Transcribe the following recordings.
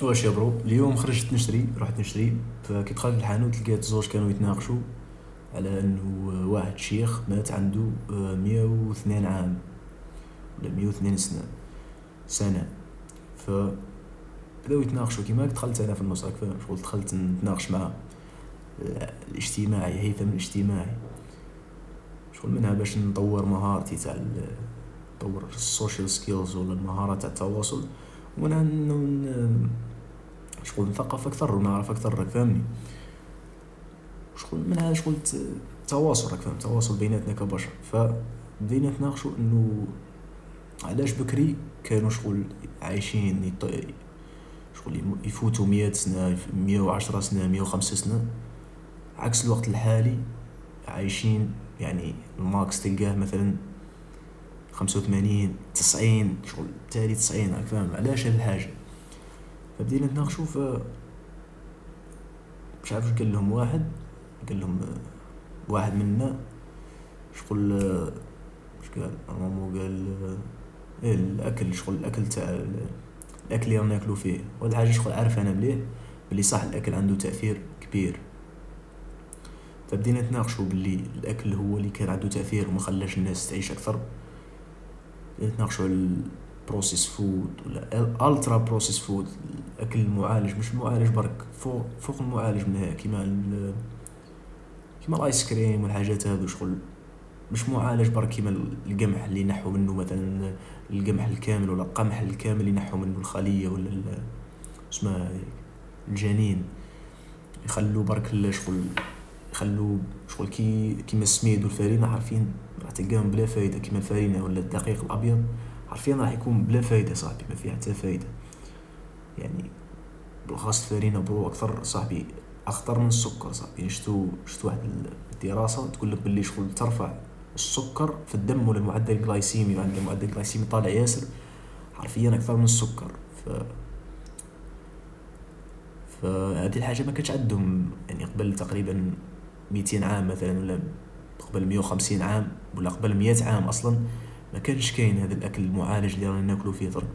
واش يا برو، اليوم خرجت نشري، رحت نشري. فكي دخلت الحانوت لقيت زوج كانوا يتناقشوا على انه واحد شيخ مات عنده 102 عام ولا 102 سنة. فبداو يتناقشوا كيما دخلت انا في النص، راك فاهم، شغل دخلت نتناقش مع الاجتماعي، هيثم الاجتماعي، شغل منها باش نطور مهارتي تاع نطور السوشيال سكيلز ولا المهارات تاع التواصل، ومنها شغل نثقف اكثر ونعرف اكثر، راك فاهمني. شغل منها شغل تواصل، راك فاهم، تواصل بيناتنا كبشر. فبدينا نتناقشوا انه علاش بكري كانوا شغل عايشين شغل يفوتوا 100 سنة، 110 سنة، 105 سنة، عكس الوقت الحالي عايشين يعني الماكس تلقاه مثلا 85 90، شغل تالي 90، راك فاهم علاش هاد الحاجة. فبدينا نتناقشوا مش عارف قال لهم واحد، قال لهم واحد منا شغل مش قال مامو، قال ايه الاكل، شغل الاكل تاع الاكل اللي رانا ناكلو فيه، ولا حاجه شغل عارف انا مليح بلي صح الاكل عنده تاثير كبير. فبدينا نتناقشوا باللي الاكل هو اللي كان عنده تاثير وما خلاش الناس تعيش اكثر. بدينا نتناقشوا على البروسيس فود ولا الترا بروسيس فود، الاكل المعالج، مش المعالج برك، فوق المعالج منها، كيما الايس كريم والحاجات هذو، شغل مش معالج برك، كيما القمح اللي ينحوا منه مثلا القمح الكامل ولا القمح الكامل اللي ينحوا منه الخلية ولا اسمها الجنين، يخلوا برك شغل، يخلوا شغل كيما السميد والفارينة، عارفين راح تلقاهم بلا فايدة. كيما الفارينة ولا الدقيق الأبيض عارفين راح يكون بلا فايدة صاحبي، ما فيها حتى فايدة يعني. بالخاص الفارينة برو أكثر صاحبي، أخطر من السكر صاحبي. شتو واحد الدراسة تقول لك باللي شغل ترفع السكر في الدم ولا المعدل الجلايسيمي، عند المعدل الجلايسيمي طالع ياسر حرفيا أكثر من السكر. فهذه الحاجة ما كانتش عندهم يعني قبل تقريبا 200 عام مثلا، ولا قبل 150 عام، ولا قبل 100 عام أصلا ما كانش كاين هذا الأكل المعالج اللي رانا ناكلو فيه درك.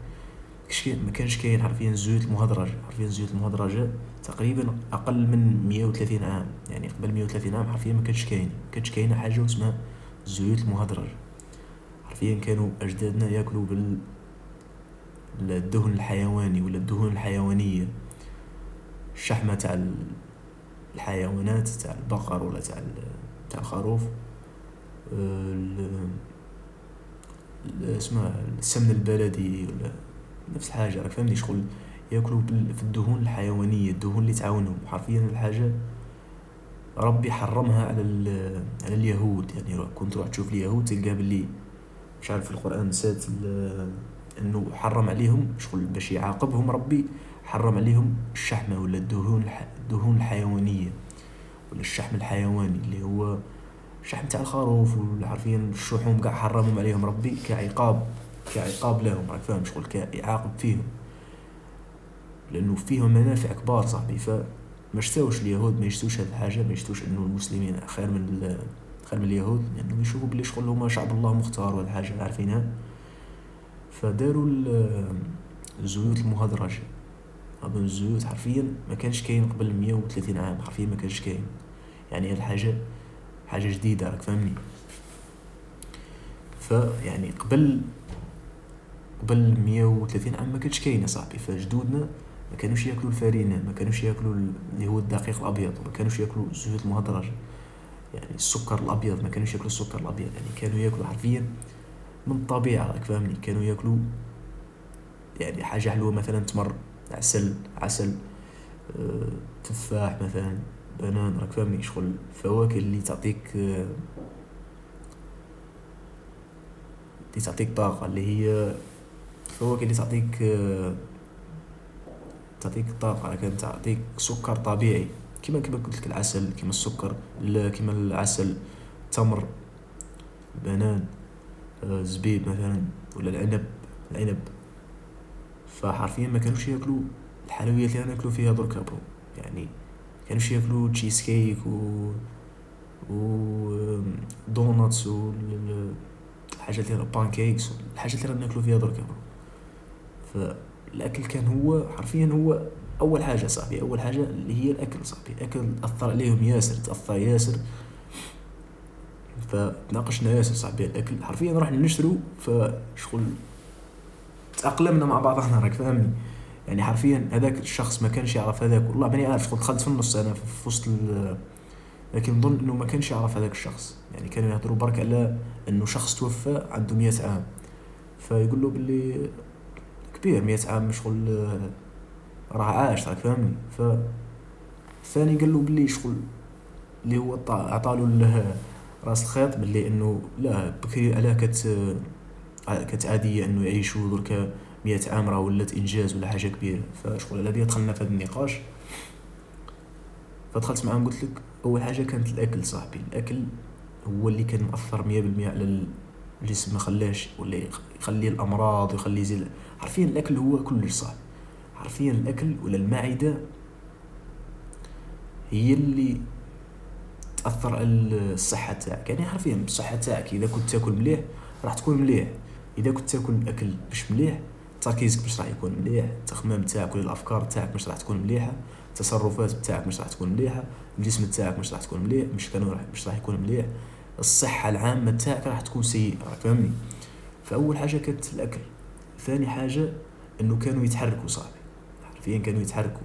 ما كانش كاين حرفيا الزيوت المهدرجة، حرفيا الزيوت المهدرجة تقريبا أقل من 130 عام، يعني قبل 130 عام حرفيا ما كانش كاينة حاجة اسمها الزيوت المهدرجة. حرفيا كانوا أجدادنا ياكلوا بالدهن الحيواني ولا الدهون الحيوانية، الشحمة تاع الحيوانات، تاع البقر ولا تاع الخروف، اسمها السمن البلدي ولا نفس الحاجة، راك فهمني. شغل ياكلوا في الدهون الحيوانية، الدهون اللي تعاونهم حرفيا. الحاجة ربي حرمها على اليهود، يعني كنت تروح تشوف اليهود تلقى باللي مش عارف في القرآن نسيت انه حرم عليهم شغل باش يعاقبهم ربي، حرم عليهم الشحمة ولا الدهون الحيوانية ولا الشحم الحيواني اللي هو الشحم تاع الخروف، ولا عارفين الشحوم قاع حرمهم عليهم ربي كعقاب لهم، راك فاهم، شغل كيعاقب فيهم، لانه فيهم منافع كبار صاحبي. فما اشتاوش اليهود، ما يشتوش هذه الحاجة، ما يشتوش انه المسلمين خير من اليهود، لانه يشوفوا بلي شغل هما شعب الله مختار ولا حاجة عارفينها. فداروا الزيوت المهدرجة. أظن الزيوت حرفيا ما كانش كاين قبل 130 عام، حرفيا ما كانش كاين، يعني الحاجة حاجة جديدة، راك فاهمني. فيعني قبل 130 عام ما كانش كاين يا صاحبي. فجدودنا ما كانوش ياكلوا الفارينة، ما كانوش ياكلوا اللي هو الدقيق الأبيض، ما كانوش ياكلوا الزيوت المهدرجة، يعني السكر الأبيض، ما كانوش ياكلوا السكر الأبيض، يعني كانوا ياكلوا حرفيا من الطبيعة، راك فاهمني. كانوا ياكلوا يعني حاجة حلوة، مثلا تمر، عسل، تفاح مثلا، بنان، راك فاهمني. شغل فواكه اللي تعطيك طاقة، اللي هي الفواكه اللي تعطيك طاقة، لكن تعطيك سكر طبيعي، كما قلت لك العسل، كما السكر، كما العسل، تمر، بنان، زبيب مثلا، ولا العنب. فحرفيا ما كانوش ياكلوا الحلويات اللي ناكلوا فيها دركا برو، يعني كانوش ياكلوا تشيز كيك و دوناتس والحاجات اللي بانكيكس، الحاجات اللي ناكلوا فيها دركا برو. الاكل كان هو حرفيا هو اول حاجه صاحبي، اول حاجه اللي هي الاكل صاحبي. الاكل اثر عليهم ياسر، تاثر ياسر، فتناقشنا ياسر صاحبي على الاكل. حرفيا رحنا نشتروا فشغل تاقلمنا مع بعضنا، راك فاهمني. يعني حرفيا هذاك الشخص ما كانش يعرف هذاك، والله ماني عارف شغل دخلت في النص انا في وسط لكن نظن انه ما كانش يعرف هذاك الشخص. يعني كانوا يهضروا برك على انه شخص توفى عنده 100 عام، فيقول له باللي كبير 100 عام مش شغل راه عاش، راك فاهمني. فالثاني قال له باللي شغل اللي هو عطالو راس الخيط باللي انه لا بكري علاه كانت عاديه انه يعيشوا دركا 100 عام، راه ولات انجاز ولا حاجه كبيره. فشغل على بيا دخلنا في هذا النقاش، فدخلت معاهم قلت لك اول حاجه كانت الاكل صاحبي. الاكل هو اللي كان مؤثر 100% على الجسم، ما خلاش ولا يخلي الامراض ويخلي زي حرفيا الاكل هو كلش صاحبي. حرفيا الاكل ولا المعده هي اللي تاثر على الصحه تاعك. يعني حرفيا الصحه تاعك اذا كنت تاكل مليح راح تكون مليح، اذا كنت تاكل اكل مش مليح تركيزك مش راح يكون مليح، التخمام تاعك ولا الافكار تاعك مش راح تكون مليحه، التصرفات تاعك مش راح تكون مليحه، الجسم تاعك مش راح تكون مليح، مش راح يكون مليح، الصحه العامه تاعك راح تكون سيئه، راك فاهمني. فاول حاجه كانت الاكل. ثاني حاجه انه كانوا يتحركوا صاحبي. حرفيا كانوا يتحركوا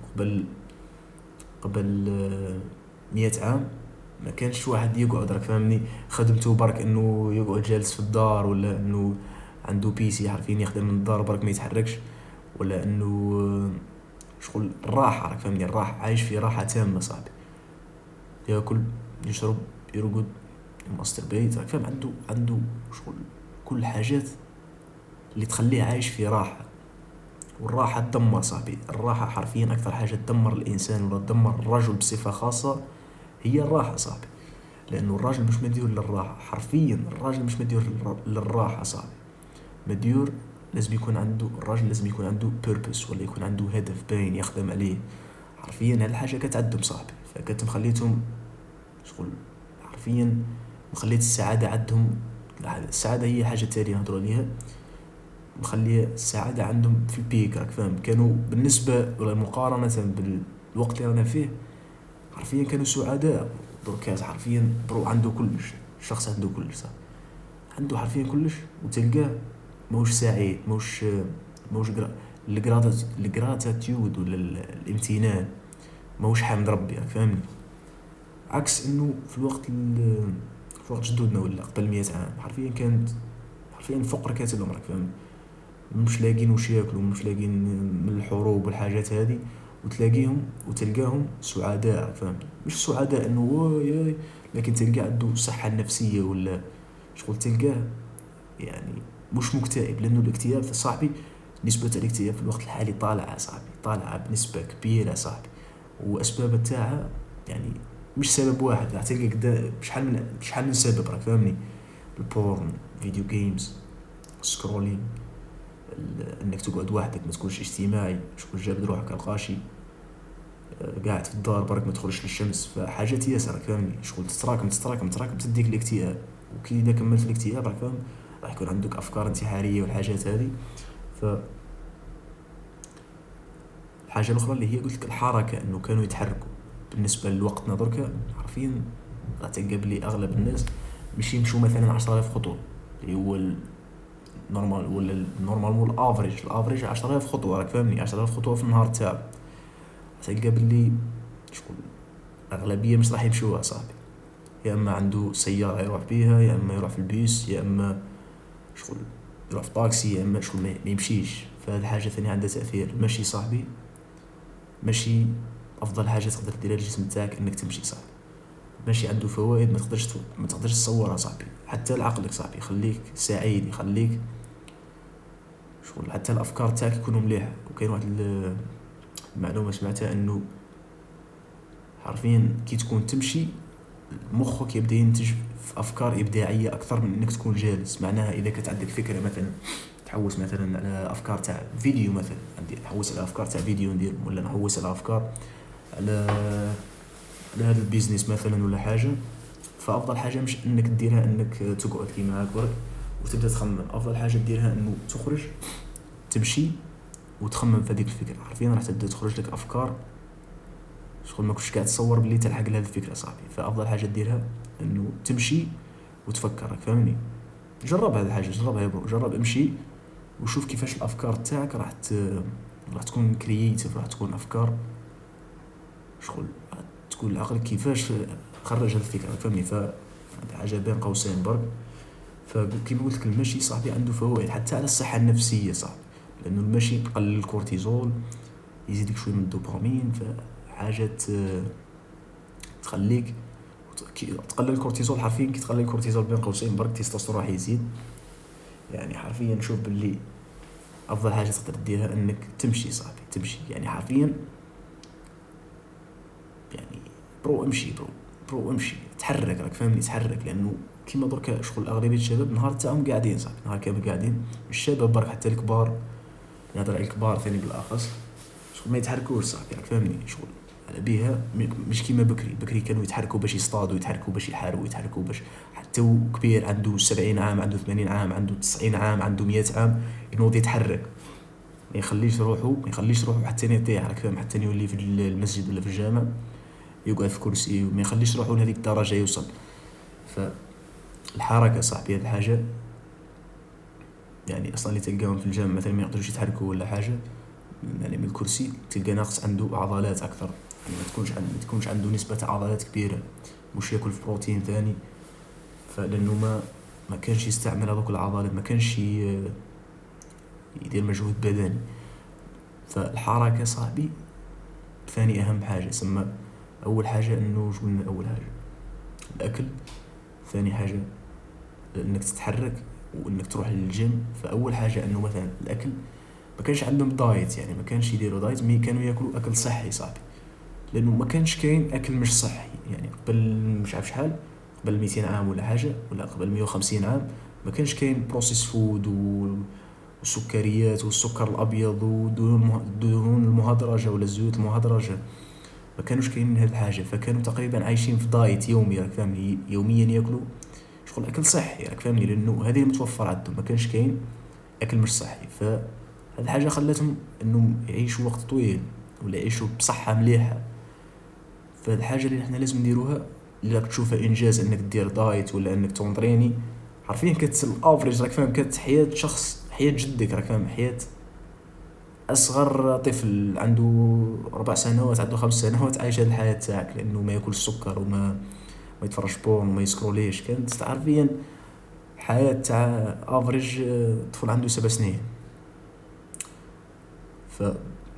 قبل 100 عام ما كانش واحد يقعد، راك فاهمني، خدمته برك انه يقعد جالس في الدار، ولا انه عنده بيسي حرفيا يخدم من الدار برك ما يتحركش، ولا انه شغل الراحة، راك فاهمني. الراحة عايش في راحة تامة صاحبي، ياكل يشرب يرقد يماستر بيت، راك فاهم. عنده شغل كل الحاجات اللي تخليه عايش في راحة. والراحة تدمر صاحبي، الراحة حرفيا أكثر حاجة تدمر الإنسان ولا تدمر الرجل بصفة خاصة هي الراحة صاحبي. لأنه الراجل مش مديور للراحة، حرفيا الراجل مش مديور للراحة صاحبي. مديور لازم يكون عنده، الراجل لازم يكون عنده purpose ولا يكون عنده هدف باين يخدم عليه. حرفيا هالحاجة كتعدم صاحبي، فكنت مخليتهم شغل حرفيا مخليت السعادة عندهم. السعادة هي حاجة تانية نهضروا عليها، مخليه السعادة عندهم في البيك، راك فاهم. كانوا بالنسبة ولا مقارنة بالوقت اللي رانا فيه حرفيا كانوا سعداء. دركاز حرفيا برو عنده كلش، الشخص عنده كلش صح، عنده حرفيا كلش، وتلقاه موش سعيد، موش الجراتاتيود ولا الامتنان، موش حامد ربي، راك فاهمني. عكس انه في وقت جدودنا ولا قبل 100 عام حرفيا كانت حرفيا الفقر كاتلهم، راك فاهمني. مش لاقين وش ياكلوا، مش لاقين من الحروب والحاجات هذه، وتلقاهم سعداء، فاهم. مش سعداء انه واي، لكن تلقى عنده الصحة النفسية ولا شغل تلقاه يعني مش مكتئب. لانه الاكتئاب في صاحبي، نسبة الاكتئاب في الوقت الحالي طالعة صاحبي، طالعة بنسبة كبيرة صاحبي. واسباب تاعها يعني مش سبب واحد، راح تلقى قدا شحال من سبب، راك فاهمني. البورن، فيديو جيمز، سكرولينج، انك تقعد وحدك ما تكونش اجتماعي، شكون جاب روحك القاشي، قاعد في الدار برك ما تخرجش للشمس، فحاجات ياسر، راك فاهمني. شغل تتراكم تديك الاكتئاب. وكي اذا كملت الاكتئاب راك فاهم راح يكون عندك افكار انتحاريه والحاجات هذه. ف الحاجه الاخرى اللي هي قلت لك الحركه، انه كانوا يتحركوا. بالنسبه لوقتنا دركا حرفيا راح تلقى بلي اغلب الناس مش يمشوا مثلا 10,000 خطوه، اللي هو النورمال ولا النورمال مو الافريج 10,000 خطوه، راك فاهمني. 10,000 خطوه في النهار تاعو، تلقى باللي شغل اغلبيه مش راح يمشوها صاحبي. يا اما عنده سياره يروح بيها، يا اما يروح في البيس، يا اما شغل يروح في طاكسي، يا اما شغل ما يمشيش. فهذه حاجه ثانيه عندها تاثير. المشي صاحبي ماشي افضل حاجه تقدر ديرها للجسم تاعك انك تمشي صاحبي. ماشي عنده فوائد ما تقدرش تصورها صاحبي. حتى لعقلك صاحبي يخليك سعيد، يخليك شغل حتى الافكار تاعك يكونوا مليحه. وكاين واحد المعلومه سمعتها انه حرفيا كي تكون تمشي مخك يبدا ينتج في افكار ابداعيه اكثر من انك تكون جالس. معناها اذا كانت عندك فكره مثلا تحوس مثلا على افكار تاع فيديو، مثلا عندي نحوس على افكار تاع فيديو ندير، ولا نحوس على افكار على هذا البيزنس مثلا ولا حاجه. فافضل حاجه مش انك ديرها انك تقعد كيما هاك برك وتبدا تخمم. افضل حاجه ديرها انه تخرج تمشي وتخمم في هذيك الفكره، حرفيا راح تبدا تخرج لك افكار شغل ما كنتش قاعد تصور باللي تلحق لهذه الفكره صاحبي. فافضل حاجه ديرها انه تمشي وتفكر، راك فاهمني. جرب هذه الحاجه، جربها يا برو، جرب امشي وشوف كيفاش الافكار تاعك راح تكون كرييتيف، راح تكون افكار شغل تقول لعقلك كيفاش خرج هذه الفكره، فهمني. فهذه حاجه بين قوسين برك. فكيما قلت لك المشي صاحبي عنده فوائد حتى على الصحه النفسيه صاحبي، لانه المشي يقلل الكورتيزول، يزيدك شويه من الدوبامين، فحاجه تخليك تقلل الكورتيزول. حرفيا كي تقلل الكورتيزول بين قوسين برك التستوستيرون راح يزيد. يعني حرفيا نشوف باللي افضل حاجه تقدر ديرها انك تمشي صاحبي، تمشي يعني حرفيا يعني برو امشي، برو امشي، تحرك، راك فاهمني، تحرك. لانه كيما دركا شغل اغلبيه الشباب نهار تاعهم قاعدين صاحبي، نهار كامل قاعدين، الشباب برك حتى الكبار، نهضر على الكبار ثاني بالاخص، شغل ما يتحركوش صاحبي، راك فاهمني. شغل على بيها مش كيما بكري كانوا يتحركوا باش يصطادوا، يتحركوا باش يحاربوا، يتحركوا باش حتى كبير عنده 70 عام، عنده 80 عام، عنده 90 عام، عنده 100 عام ينوض يتحرك، ما يخليش روحه حتى يطيح، راك فاهم، حتى يولي في المسجد ولا في الجامع يقعد في كرسي، وما يخليش روحه لهذيك الدرجه يوصل. فالحركه صاحبي هذه الحاجه، يعني اصلا اللي تلقاهم في الجامع مثلا ما يقدروش يتحركوا ولا حاجه، يعني من الكرسي تلقى ناقص عنده عضلات اكثر، يعني ما تكونش عنده نسبه عضلات كبيره، مش ياكل في بروتين ثاني، فلانه ما كانش يستعمل هذوك العضلات، ما كانش يدير مجهود بدني. فالحركه صاحبي ثاني اهم حاجه. سما اول حاجه انه قلنا اول حاجه الاكل، ثاني حاجه انك تتحرك وانك تروح للجيم. فاول حاجه انه مثلا الاكل، ما كانش عندهم دايت، يعني ما كانش يديروا دايت، مي كانوا ياكلوا اكل صحي صاحبي، لانه ما كانش كاين اكل مش صحي. يعني قبل مش عارف شحال، قبل 200 عام ولا حاجه، ولا قبل 150 عام، ما كانش كاين بروسيس فود والسكريات والسكر الابيض والدهون المهدرجه ولا الزيوت المهدرجه، ما كانوش كاين هذه الحاجه. فكانوا تقريبا عايشين في دايت يومي، راك فاهمني، يوميا ياكلوا شغل اكل صحي، راك فاهمني، لانه هذه المتوفر عندهم، ما كانش كاين اكل مش صحي. فهذه الحاجه خلتهم انهم يعيشوا وقت طويل ولا يعيشوا بصحه مليحه. فهذه الحاجه اللي نحن لازم نديروها، اللي راك تشوفها انجاز انك دير دايت ولا انك تونطريني، حرفيا الافريج، راك فاهم، كانت حياه شخص، حياه جدك، راك فاهم، حياه اصغر طفل عنده 4 سنوات، عنده 5 سنوات، عايش هذه الحياه تاعك، لانه ما ياكل السكر ما يتفرج بورن وما يسكروليش. كانت عارفين حياه تاع افريج طفل عنده 7 سنين.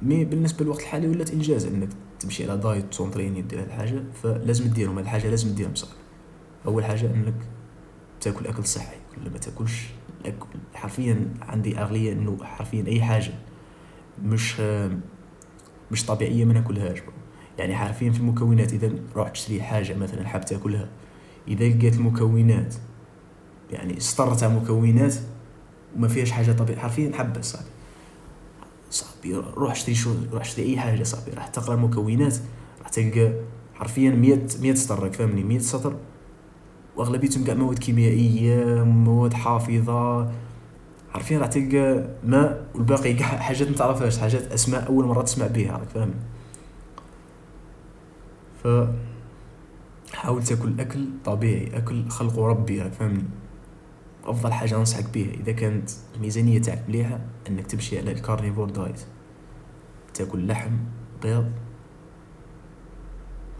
مي بالنسبه للوقت الحالي ولات انجاز انك تمشي على دايت تونطريني دير هذه الحاجه. فلازم تديرهم، هذه الحاجه لازم تديرهم صح. اول حاجه انك تاكل اكل صحي، ولا ما تاكلش الأكل. حرفيا عندي اغليه انه حرفيا اي حاجه مش طبيعيه ما ناكلهاش. يعني حرفيا في المكونات، اذا روح تشتري حاجه مثلا حاب تاكلها، اذا لقيت المكونات يعني سطر تاع مكونات وما فيهاش حاجه طبيعيه، حرفيا حبس صاحبي روح اشتري اي حاجه صاحبي، راح تقرا المكونات، راح تلقى حرفيا 100 سطر، فهمني، 100 سطر، واغلبيتهم كاع مواد كيميائيه، مواد حافظه، حرفيا راح تلقى ماء، والباقي كاع حاجات ما تعرفهاش، حاجات اسماء اول مره تسمع بها، راك فاهمني. حاول تاكل اكل طبيعي، اكل خلقه ربي، راك فاهمني. افضل حاجه انصحك بها اذا كانت الميزانيه تاعك مليحه، انك تمشي على الكارنيفور دايت، تاكل لحم، بيض،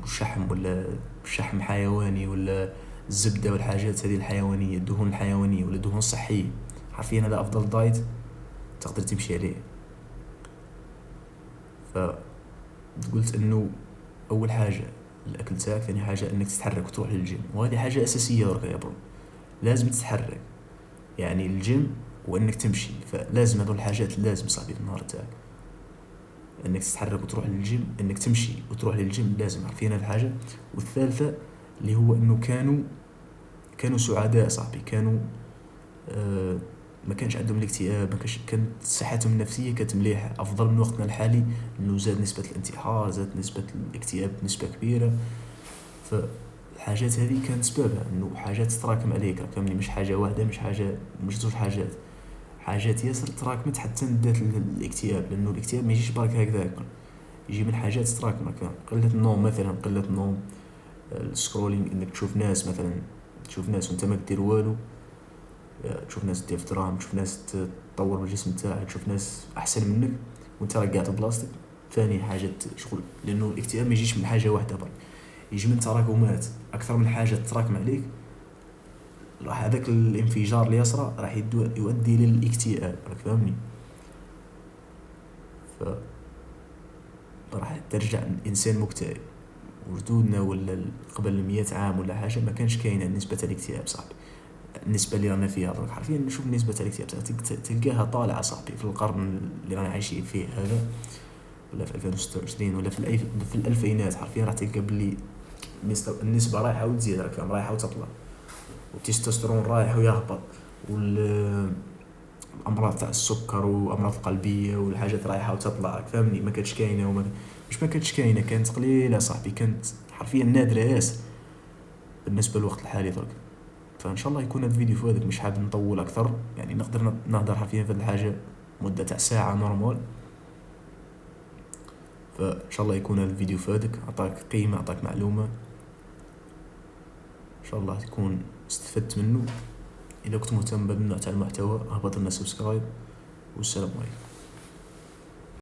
شحم، ولا شحم حيواني، ولا الزبده والحاجات هذه الحيوانيه، الدهون الحيوانيه ولا دهون صحيه. حرفيا هذا افضل دايت تقدر تمشي عليه. فقلت انه اول حاجه الاكل تاعك، ثاني حاجه انك تتحرك وتروح للجيم، وهذه حاجه اساسيه درك يا برو، لازم تتحرك. يعني الجيم وانك تمشي، فلازم هذول الحاجات لازم صاحبي في النهار تاعك، انك تتحرك وتروح للجيم، انك تمشي وتروح للجيم، لازم عارفين هالحاجه. والثالثه اللي هو انه كانوا سعداء صاحبي، كانوا ما كانش عندهم الاكتئاب، ما كانت صحتهم النفسيه كانت مليحه، افضل من وقتنا الحالي، انه زاد نسبه الانتحار، زاد نسبه الاكتئاب بنسبه كبيره. فالحاجات هذه كانت سببها انه حاجات تتراكم عليك، فهمني، مش حاجه واحده، مش 2 حاجات، حاجات ياسر تراكمت حتى ندات الاكتئاب، لانه الاكتئاب ما يجيش برك هكذاك، يجي من حاجات تراكمت، قلة النوم مثلا، قلة النوم، السكرولينج، انك تشوف ناس مثلا، تشوف ناس وانت ما دير والو، تشوف ناس دير في دراهم، تشوف ناس تطور بالجسم تاعها، تشوف ناس احسن منك وانت راك قاعد بلاصتك. ثاني حاجة شغل، لانه الاكتئاب ما يجيش من حاجة واحدة برك، يجي من تراكمات اكثر من حاجة تراكم عليك، راح هذاك الانفجار اللي يصرى راح يؤدي للاكتئاب، راك فاهمني؟ ف راح ترجع انسان مكتئب. وجدودنا ولا قبل 100 عام ولا حاجه ما كانش كاينه نسبه الاكتئاب صاحبي، النسبه اللي رانا فيها درك حرفيا. نشوف نسبه الاكتئاب تلقاها طالعه صاحبي في القرن اللي رانا عايشين فيه هذا، ولا في 2026 ولا في الالفينات، حرفيا راح تلقى بلي النسبه رايحه وتزيد، راك فاهم، رايحه وتطلع، والتستوستيرون رايح ويهبط، والامراض تاع السكر وامراض القلبيه والحاجات رايحه وتطلع، راك فاهمني؟ ما كانتش كاينه مش ما كانتش كاينه، كانت قليله صاحبي، كانت حرفيا نادره ياسر بالنسبه للوقت الحالي درك. فان شاء الله يكون هذا الفيديو فادك، مش حاب نطول اكثر، يعني نقدر نهضر حرفيا في هذه الحاجه مده تاع ساعه نورمال. فان شاء الله يكون هذا الفيديو فادك، اعطاك قيمه، اعطاك معلومه، ان شاء الله تكون استفدت منه. اذا كنت مهتم بهذا النوع تاع المحتوى اهبط لنا سبسكرايب، والسلام عليكم.